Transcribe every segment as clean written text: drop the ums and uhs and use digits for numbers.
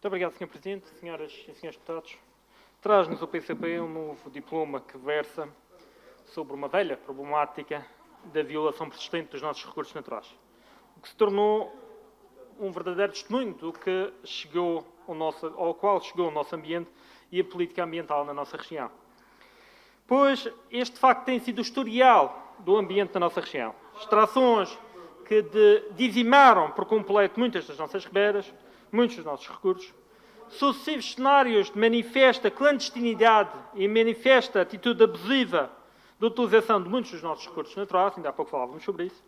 obrigado, Sr. Presidente, senhoras e senhores deputados. Traz-nos o PCP um novo diploma que versa sobre uma velha problemática da violação persistente dos nossos recursos naturais, o que se tornou um verdadeiro testemunho do que ao qual chegou o nosso ambiente e a política ambiental na nossa região. Pois este, de facto, tem sido o historial do ambiente da nossa região. Extrações que dizimaram por completo muitas das nossas ribeiras, muitos dos nossos recursos, sucessivos cenários de manifesta clandestinidade e manifesta atitude abusiva de utilização de muitos dos nossos recursos naturais, ainda há pouco falávamos sobre isso,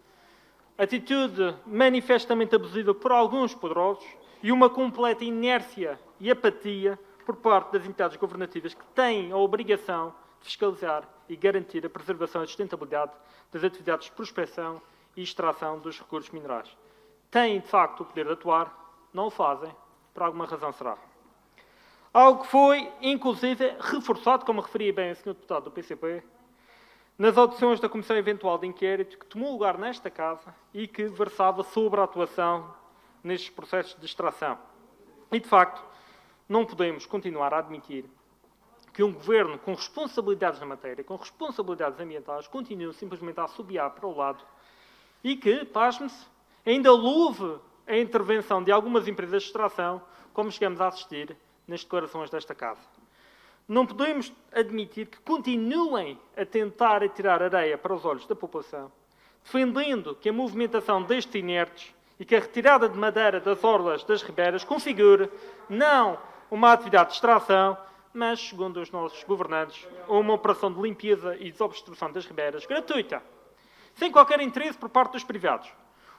atitude manifestamente abusiva por alguns poderosos e uma completa inércia e apatia por parte das entidades governativas que têm a obrigação de fiscalizar e garantir a preservação e sustentabilidade das atividades de prospecção e extração dos recursos minerais. Têm, de facto, o poder de atuar, não o fazem, por alguma razão será. Algo que foi, inclusive, reforçado, como referia bem o Sr. Deputado do PCP, nas audições da Comissão Eventual de Inquérito que tomou lugar nesta Casa e que versava sobre a atuação nestes processos de extração. E, de facto, não podemos continuar a admitir que um governo com responsabilidades na matéria, com responsabilidades ambientais, continue simplesmente a assobiar para o lado e que, pasme-se, ainda louve a intervenção de algumas empresas de extração, como chegamos a assistir nas declarações desta Casa. Não podemos admitir que continuem a tentar atirar areia para os olhos da população, defendendo que a movimentação destes inertes e que a retirada de madeira das orlas das ribeiras configure não uma atividade de extração, mas, segundo os nossos governantes, uma operação de limpeza e desobstrução das ribeiras gratuita, sem qualquer interesse por parte dos privados.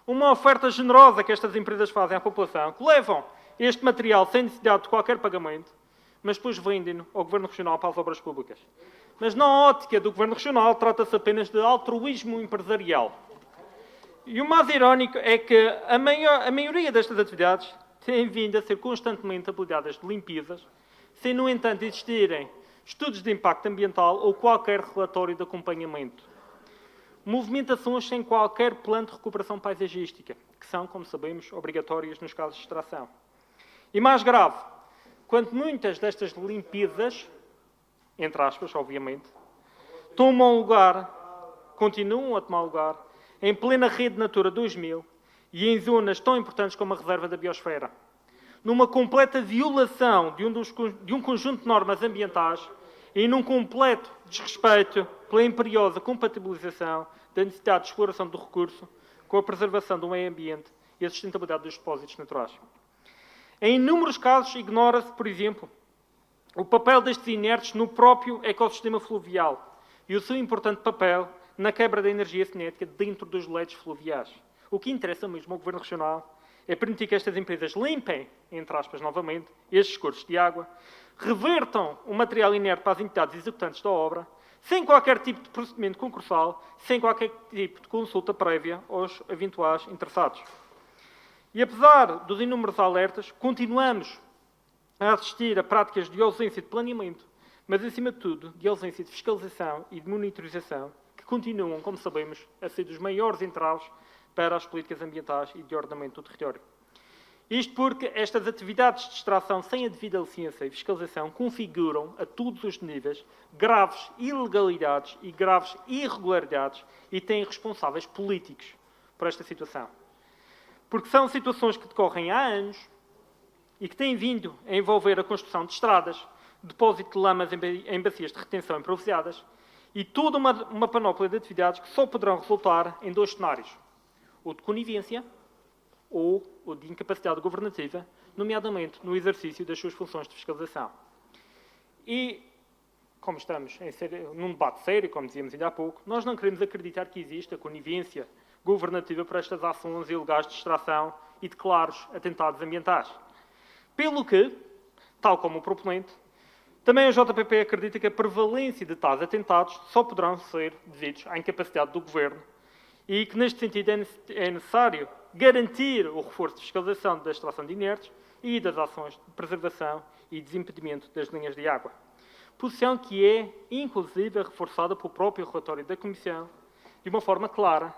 Uma oferta generosa que estas empresas fazem à população, que levam este material sem necessidade de qualquer pagamento, mas depois vendem-no ao Governo Regional para as obras públicas. Mas na ótica do Governo Regional trata-se apenas de altruísmo empresarial. E o mais irónico é que a maioria destas atividades têm vindo a ser constantemente apelidadas de limpezas, sem, no entanto, existirem estudos de impacto ambiental ou qualquer relatório de acompanhamento. Movimentações sem qualquer plano de recuperação paisagística, que são, como sabemos, obrigatórias nos casos de extração. E mais grave, quando muitas destas limpezas, entre aspas, obviamente, continuam a tomar lugar, em plena rede Natura 2000 e em zonas tão importantes como a reserva da biosfera, numa completa violação de um conjunto de normas ambientais e num completo desrespeito pela imperiosa compatibilização da necessidade de exploração do recurso com a preservação do meio ambiente e a sustentabilidade dos depósitos naturais. Em inúmeros casos, ignora-se, por exemplo, o papel destes inertes no próprio ecossistema fluvial e o seu importante papel na quebra da energia cinética dentro dos leitos fluviais. O que interessa mesmo ao Governo Regional é permitir que estas empresas limpem, entre aspas, novamente, estes cursos de água, revertam o material inerte para as entidades executantes da obra, sem qualquer tipo de procedimento concursal, sem qualquer tipo de consulta prévia aos eventuais interessados. E apesar dos inúmeros alertas, continuamos a assistir a práticas de ausência de planeamento, mas, acima de tudo, de ausência de fiscalização e de monitorização, que continuam, como sabemos, a ser dos maiores entraves para as políticas ambientais e de ordenamento do território. Isto porque estas atividades de extração sem a devida licença e fiscalização configuram, a todos os níveis, graves ilegalidades e graves irregularidades e têm responsáveis políticos por esta situação. Porque são situações que decorrem há anos e que têm vindo a envolver a construção de estradas, depósito de lamas em bacias de retenção improvisadas e toda uma panóplia de atividades que só poderão resultar em dois cenários: o de conivência ou o de incapacidade governativa, nomeadamente no exercício das suas funções de fiscalização. E, como estamos num debate sério, como dizíamos ainda há pouco, nós não queremos acreditar que exista conivência governativa para estas ações ilegais de extração e de claros atentados ambientais. Pelo que, tal como o proponente, também a JPP acredita que a prevalência de tais atentados só poderão ser devidos à incapacidade do Governo e que, neste sentido, é necessário garantir o reforço de fiscalização da extração de inertes e das ações de preservação e desimpedimento das linhas de água. Posição que é, inclusive, reforçada pelo próprio relatório da Comissão, de uma forma clara,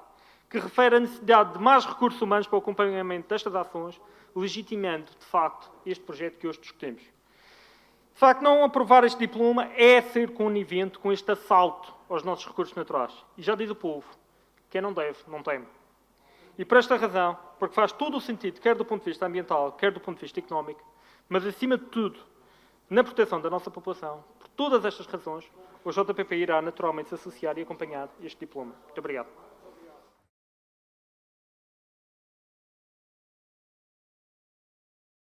que refere à necessidade de mais recursos humanos para o acompanhamento destas ações, legitimando, de facto, este projeto que hoje discutimos. De facto, não aprovar este diploma é ser conivente com este assalto aos nossos recursos naturais. E já diz o povo, quem não deve, não teme. E por esta razão, porque faz todo o sentido, quer do ponto de vista ambiental, quer do ponto de vista económico, mas acima de tudo, na proteção da nossa população, por todas estas razões, o JPP irá naturalmente se associar e acompanhar este diploma. Muito obrigado.